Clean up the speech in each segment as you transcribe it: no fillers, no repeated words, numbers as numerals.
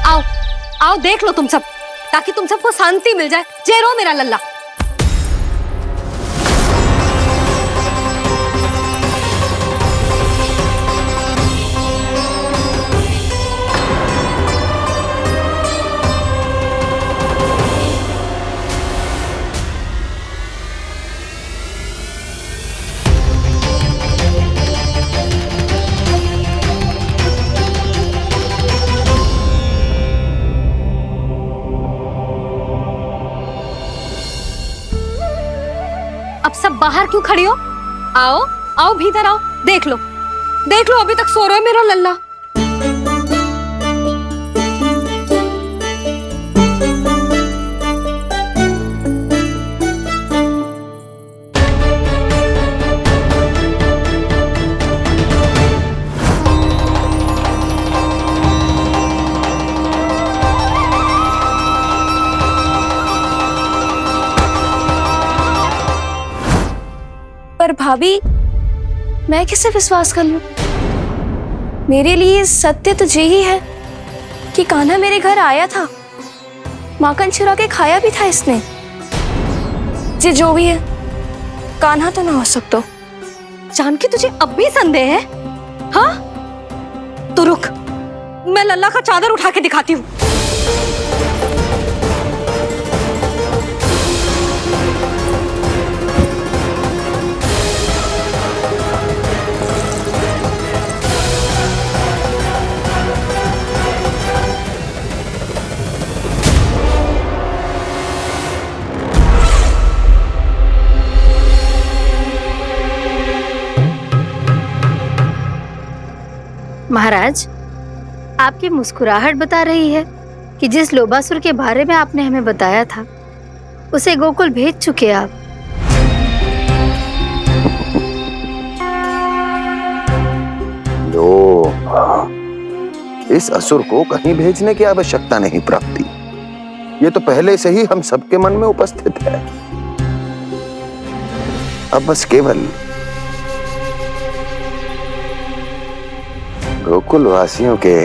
आओ आओ देख लो तुम सब, ताकि तुम सबको शांति मिल जाए। जय रो मेरा लल्ला। अब सब बाहर क्यों खड़ी हो? आओ आओ भीतर आओ, देख लो अभी तक सो रहा है मेरा लल्ला। पर भाभी, मैं किसे विश्वास कर लूं? मेरे लिए सत्य तो यही है कि कान्हा मेरे घर आया था, माखन चुरा के खाया भी था इसने। जो भी है, कान्हा तो ना हो सकता। जानकी तुझे अब भी संदेह है? हाँ तो रुक, मैं लल्ला का चादर उठा के दिखाती हूँ। महाराज, आपकी मुस्कुराहट बता रही है कि जिस लोबासुर के बारे में आपने हमें बताया था उसे गोकुल भेज चुके आप। लो, इस असुर को कहीं भेजने की आवश्यकता नहीं प्राप्ति। ये तो पहले से ही हम सबके मन में उपस्थित है। अब बस केवल गोकुल वासियों के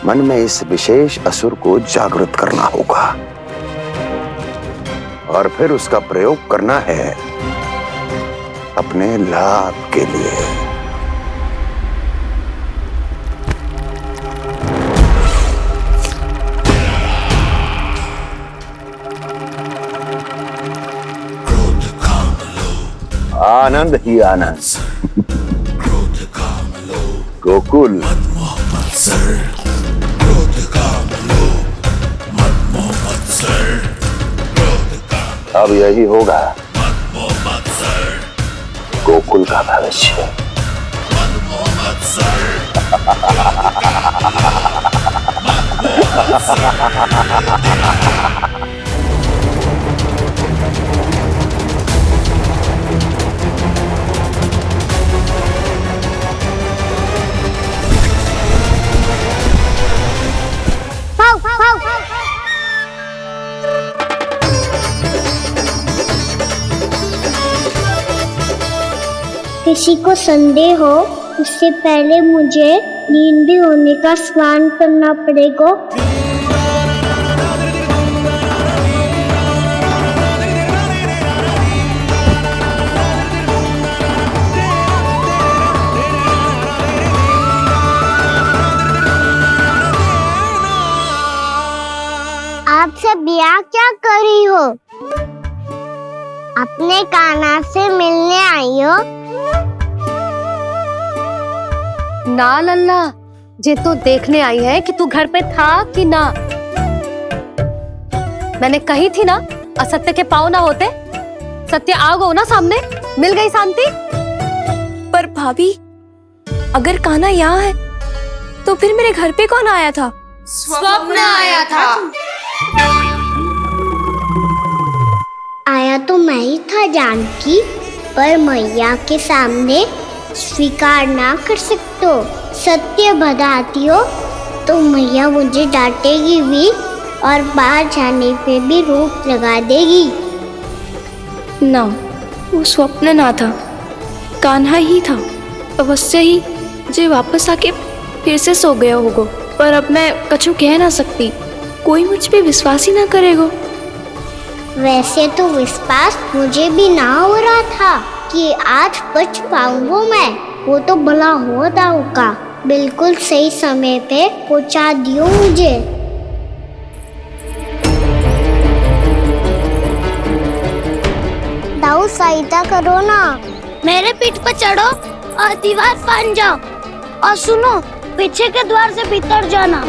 मन में इस विशेष असुर को जागृत करना होगा और फिर उसका प्रयोग करना है अपने लाभ के लिए। आनंद ही आनंद। गोकुल अब यही होगा गोकुल का भविष्य। किसी को संदेह हो उससे पहले मुझे नींद भी होने का स्नान करना पड़ेगा। आप सब यहाँ क्या कर रही हो? अपने कान्हा से मिलने आई हो? ना लल्ला, जे तो देखने आई है कि तू घर पे था कि ना। मैंने कही थी ना, असत्य के पांव ना होते। सत्य आ गो ना सामने, मिल गई शांति। पर भाभी, अगर कान्हा यहाँ है तो फिर मेरे घर पे कौन आया था? स्वप्न आया था। आया तो मैं ही था जानकी, पर मैया के सामने स्वीकार ना कर सकते हो। सत्य बताती हो तो मैया मुझे डांटेगी भी और बाहर जाने पे भी रोक लगा देगी। ना, वो स्वप्न ना था, कान्हा ही था। अवश्य ही जे वापस आके फिर से सो गया होगा। पर अब मैं कछु कह ना सकती, कोई मुझ पे विश्वास ही ना करेगा। वैसे तो विश्वास मुझे भी ना हो रहा था कि आज बच पाऊंगा मैं। वो तो भला हो दाऊ का, बिल्कुल सही समय पे पहुंचा दियो मुझे। दाऊ सहायता करो ना, मेरे पीठ पर चढ़ो और दीवार फाड़ जाओ, और सुनो पीछे के द्वार से भीतर जाना।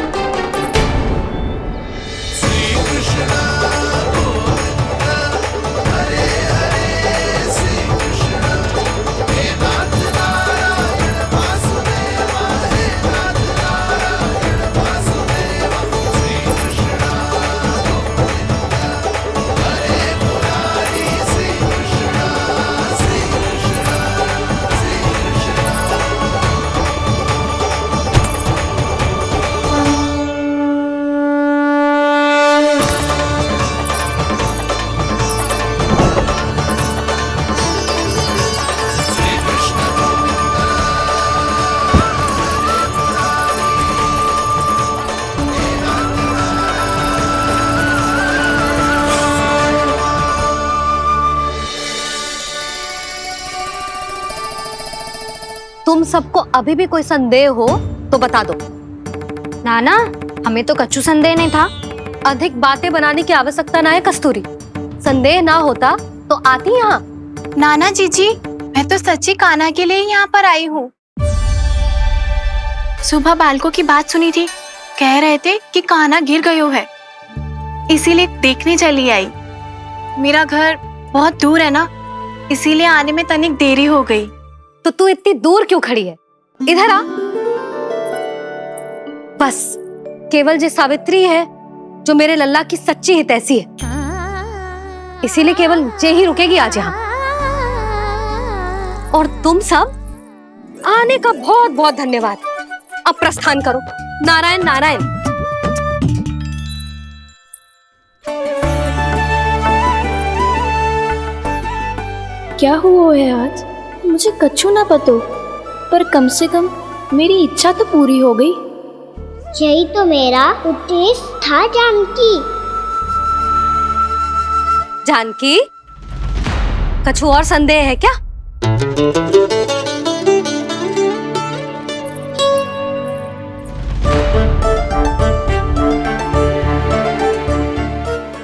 तुम सबको अभी भी कोई संदेह हो तो बता दो। नाना, हमें तो कच्चू संदेह नहीं था। अधिक बातें बनाने की आवश्यकता ना है कस्तूरी। संदेह ना होता तो आती यहाँ। नाना जीजी, मैं तो सच्ची कान्हा के लिए यहाँ पर आई हूँ। सुबह बालकों की बात सुनी थी, कह रहे थे कि कान्हा गिर गयो है, इसीलिए देखने चली आई। मेरा घर बहुत दूर है ना, इसीलिए आने में तनिक देरी हो गई। तो तू इतनी दूर क्यों खड़ी है? इधर आ। बस केवल जे सावित्री है जो मेरे लल्ला की सच्ची हितैषी है, इसीलिए केवल जे ही रुकेगी आज यहाँ। और तुम सब आने का बहुत बहुत धन्यवाद। अब प्रस्थान करो। नारायण नारायण। क्या हुआ है आज? मुझे कछु ना पतो, पर कम से कम मेरी इच्छा तो पूरी हो गई। यही तो मेरा उद्देश्य था जानकी। जानकी, कछु और संदेह है क्या?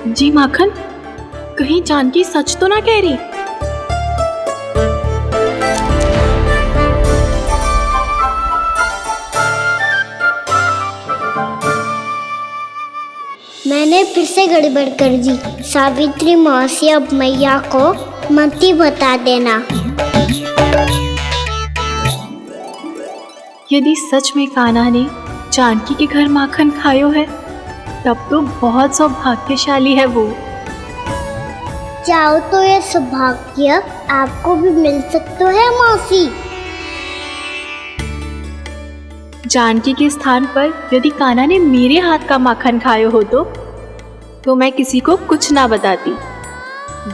जी माखन, कहीं जानकी सच तो ना कह रही? मैंने फिर से गड़बड़ कर दी। सावित्री मौसी अब मैया को मत ही बता देना। यदि सच में कान्हा ने जानकी के घर माखन खायो है, तब तो बहुत सौभाग्यशाली है वो। चाहो तो ये सौभाग्य आपको भी मिल सकता है मौसी। जानकी के स्थान पर यदि कान्हा ने मेरे हाथ का माखन खायो हो तो मैं किसी को कुछ ना बताती,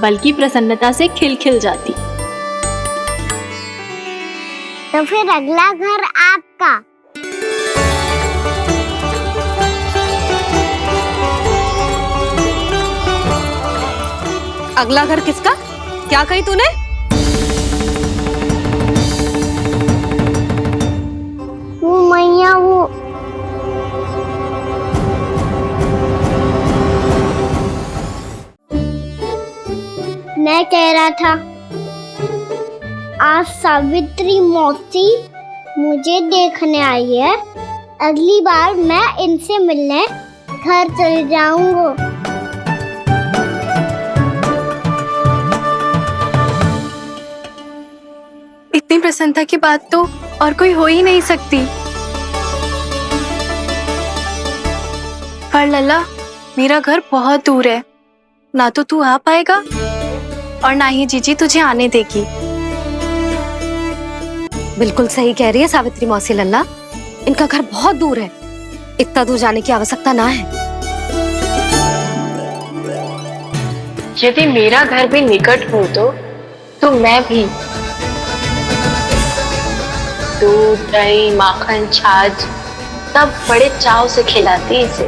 बल्कि प्रसन्नता से खिलखिल जाती। तो फिर अगला घर आपका। अगला घर किसका? क्या कही तूने? वो मैया, वो मैं कह रहा था, आज सावित्री मौसी मुझे देखने आई है। अगली बार मैं इनसे मिलने घर चले जाऊंगा। इतनी प्रसन्नता की बात तो और कोई हो ही नहीं सकती। पर लल्ला, मेरा घर बहुत दूर है, ना तो तू आ पाएगा और ना ही जीजी तुझे आने देगी। बिल्कुल सही कह रही है सावित्री मौसी लल्ला, इनका घर बहुत दूर है, इतना दूर जाने की आवश्यकता ना है। यदि मेरा घर भी निकट हो तो मैं भी दूध, दही, माखन, छाछ कितना बड़े चाव से खिलाती इसे।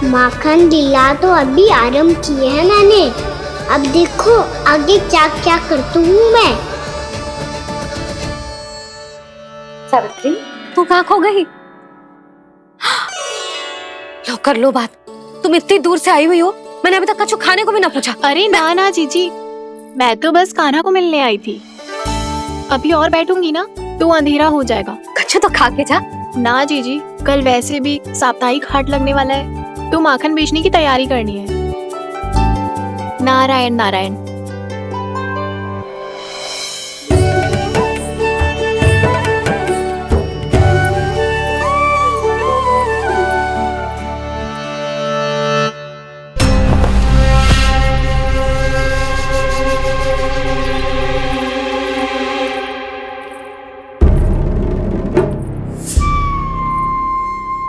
माखन दिला तो अभी आरंभ किए हैं मैंने, अब देखो आगे क्या क्या करती हूँ मैं। सावित्री, तू कहाँ खो गई? लो कर लो बात। तुम इतनी दूर से आई हुई हो, मैंने अभी तक कछु खाने को भी ना पूछा। अरे ना ना जीजी, मैं तो बस कान्हा को मिलने आई थी। अभी और बैठूंगी ना तो अंधेरा हो जाएगा। कछु तो खा के जा। ना जीजी, कल वैसे भी साप्ताहिक हाट लगने वाला है, तो माखन बेचने की तैयारी करनी है। नारायण नारायण।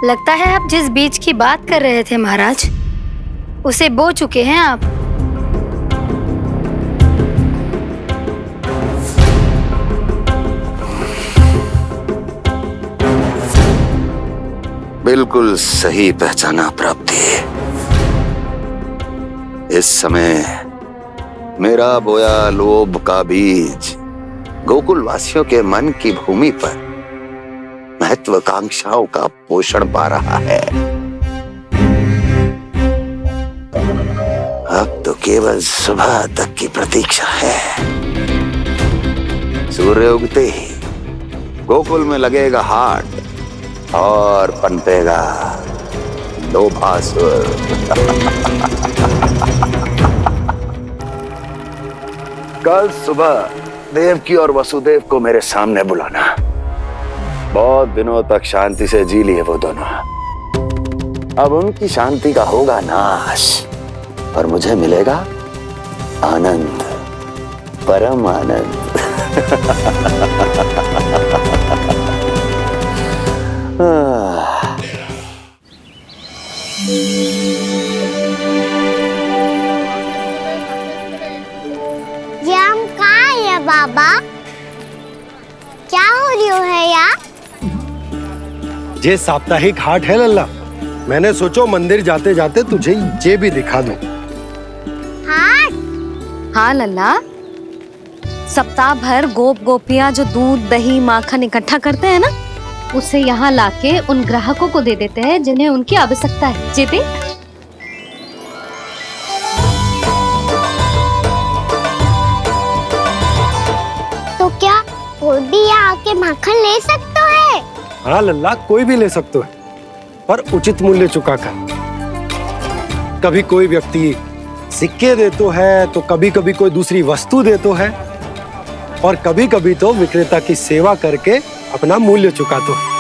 लगता है आप जिस बीज की बात कर रहे थे महाराज, उसे बो चुके हैं आप। बिल्कुल सही पहचाना प्राप्ति। इस समय मेरा बोया लोभ का बीज गोकुल वासियों के मन की भूमि पर महत्वाकांक्षाओं का पोषण पा रहा है। अब तो केवल सुबह तक की प्रतीक्षा है। सूर्य उगते ही गोकुल में लगेगा हाट और पनपेगा लोभासुर। कल सुबह देवकी और वसुदेव को मेरे सामने बुलाना। बहुत दिनों तक शांति से जी लिए वो दोनों, अब उनकी शांति का होगा नाश और मुझे मिलेगा आनंद, परम आनंद। ये हम कहाँ है बाबा? क्या हो रही है यार? ये साप्ताहिक हाट है लल्ला। मैंने सोचो मंदिर जाते जाते तुझे ये भी दिखा दूं। हाट? हाँ लल्ला, सप्ताह भर गोप गोपियां जो दूध दही माखन इकट्ठा करते हैं ना, उसे यहाँ लाके उन ग्राहकों को दे देते हैं जिन्हें उनकी आवश्यकता है। जीती? तो क्या कोई भी यहाँ आके माखन ले सकता है? हाँ लल्ला, कोई भी ले सकते है, पर उचित मूल्य चुकाकर। कभी कोई व्यक्ति सिक्के देतो है, तो कभी कभी कोई दूसरी वस्तु देतो है, और कभी कभी तो विक्रेता की सेवा करके अपना मूल्य चुकातो है।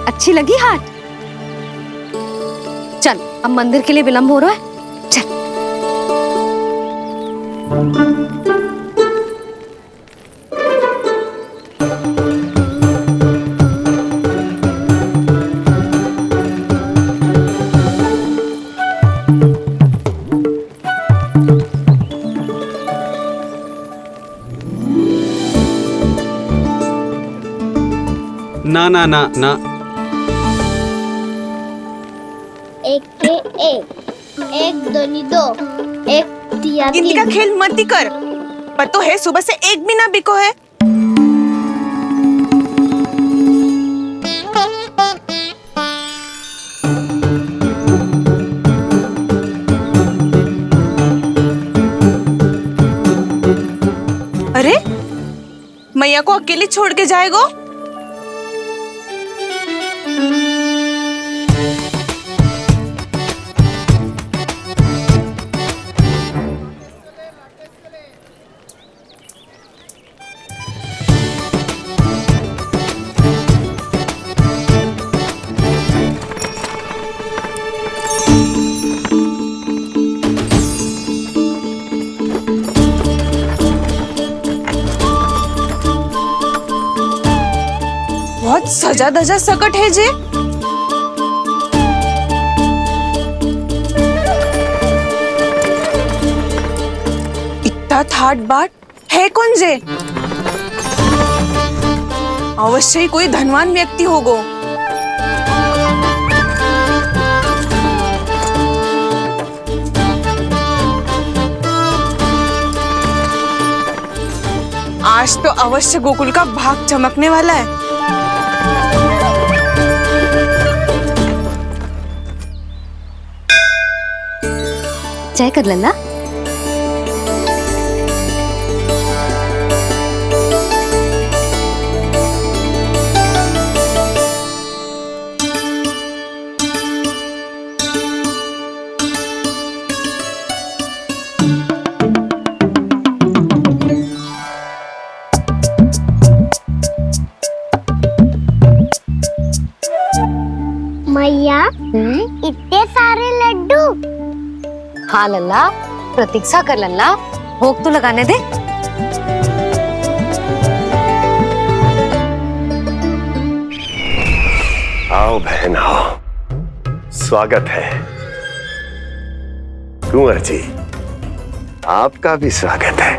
अच्छी लगी हाट? चल, अब मंदिर के लिए विलंब हो रहा है, चल। ना ना ना ना, एक के एक दोनी दो, एक दिया गिनती का खेल मत ही कर। पर तो है सुबह से एक भी ना बिको है। अरे मैया को अकेले छोड़ के जाएगो? बहुत सजा धजा सकट है जे। एवढा थाटबाट है कौन जे? अवश्य ही कोई धनवान व्यक्ति होगो। आज तो अवश्य गोकुल का भाग चमकने वाला है। चाय कर लल्ला। मैया इतने सारे लड्डू। हाँ लल्ला, प्रतीक्षा कर लल्ला, भोग तो लगाने दे। आओ बहन आओ, स्वागत है। कुंवर जी, आपका भी स्वागत है।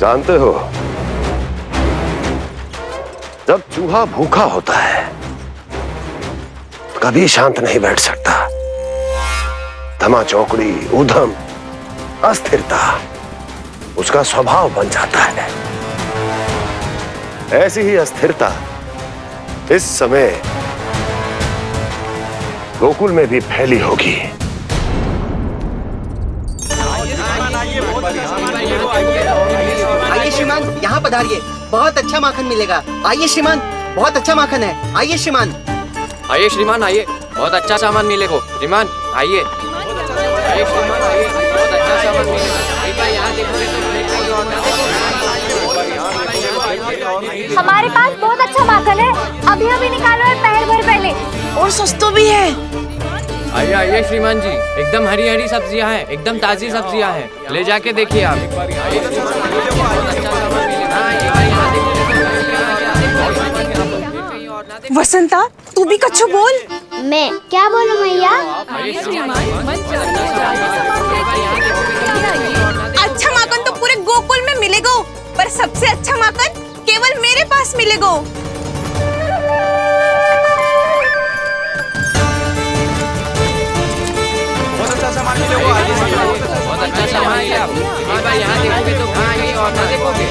जानते हो, जब चूहा भूखा होता है कभी शांत नहीं बैठ सकता। धमा चौकड़ी, उधम, अस्थिरता उसका स्वभाव बन जाता है। ऐसी ही अस्थिरता इस समय गोकुल में भी फैली होगी। आइए श्रीमान, यहाँ पधारिए, बहुत अच्छा माखन मिलेगा। आइए श्रीमान, बहुत अच्छा माखन है। आइए श्रीमान। आइए श्रीमान, आइए, बहुत अच्छा सामान मिलेगा। श्रीमान आइए, आइए श्रीमान, आइए, बहुत अच्छा सामान मिलेगा। एक बार यहाँ देखोगे तो हमारे पास बहुत अच्छा माखन है, अभी अभी निकालो है, पहर भर पहले, और सस्तो भी है। आइए आइए श्रीमान जी, एकदम हरी हरी सब्जियां हैं, एकदम ताजी सब्जियां हैं, ले जाके देखिए आप। वसंता, तू भी कछु बोल। मैं क्या बोलूं मैया? अच्छा माखन तो पूरे गोकुल में मिलेगा, पर सबसे अच्छा माखन केवल मेरे पास मिलेगा। बहुत अच्छा सामान है आप। एक बार यहाँ देखोगे तो कहीं और ना देखोगे।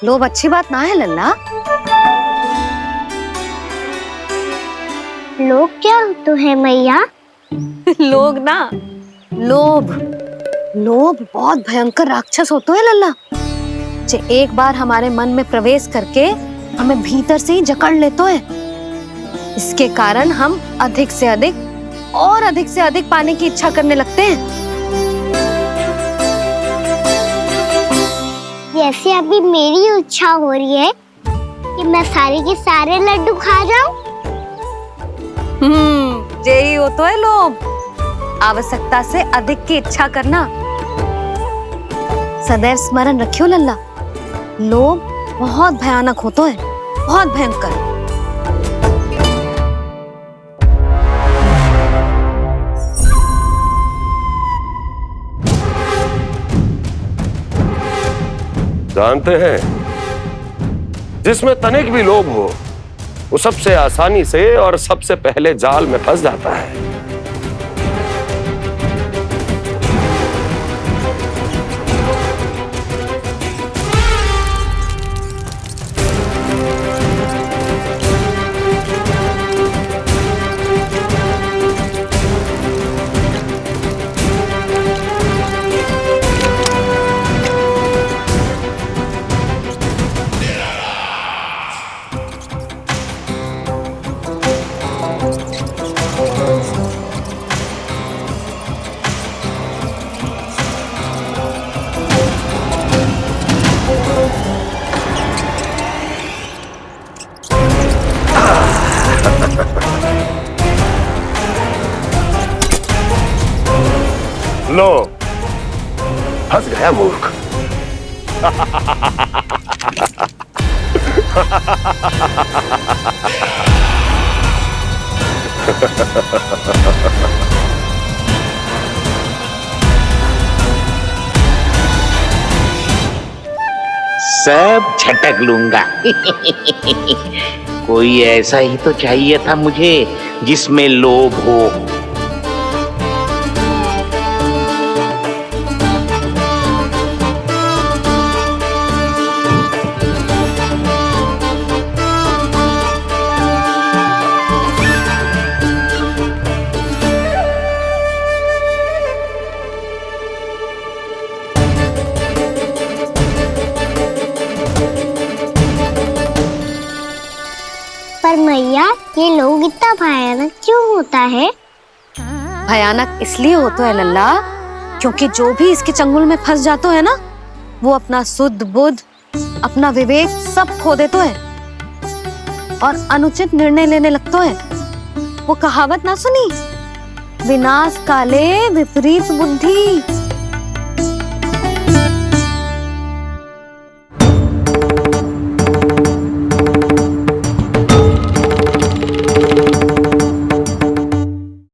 लोभ अच्छी बात ना है लल्ला। लोग क्या तो है मैया? लोग ना, लोभ, लोभ बहुत भयंकर राक्षस होता है लल्ला, जो एक बार हमारे मन में प्रवेश करके हमें भीतर से ही जकड़ लेता है। इसके कारण हम अधिक से अधिक और अधिक से अधिक पाने की इच्छा करने लगते हैं। जैसे अभी मेरी इच्छा हो रही है कि मैं सारे के सारे लड्डू खा जाऊं। यही होता है लोभ, आवश्यकता से अधिक की इच्छा करना। सदैव स्मरण रखियो लल्ला, लोभ बहुत भयानक होता है, बहुत भयंकर। जानते हैं, जिसमें तनिक भी लोभ हो वो सबसे आसानी से और सबसे पहले जाल में फंस जाता है। लो, फंस गया मूर्ख। सब झटक लूंगा। कोई ऐसा ही तो चाहिए था मुझे जिसमें लोभ हो। पर मैया ये लोग इतना भयानक क्यों होता है? भयानक इसलिए होता है लल्ला, क्योंकि जो भी इसके चंगुल में फंस जाता है ना, वो अपना शुद्ध बुद्ध, अपना विवेक सब खो देता है और अनुचित निर्णय लेने लगता है। वो कहावत ना सुनी, विनाश काले विपरीत बुद्धि।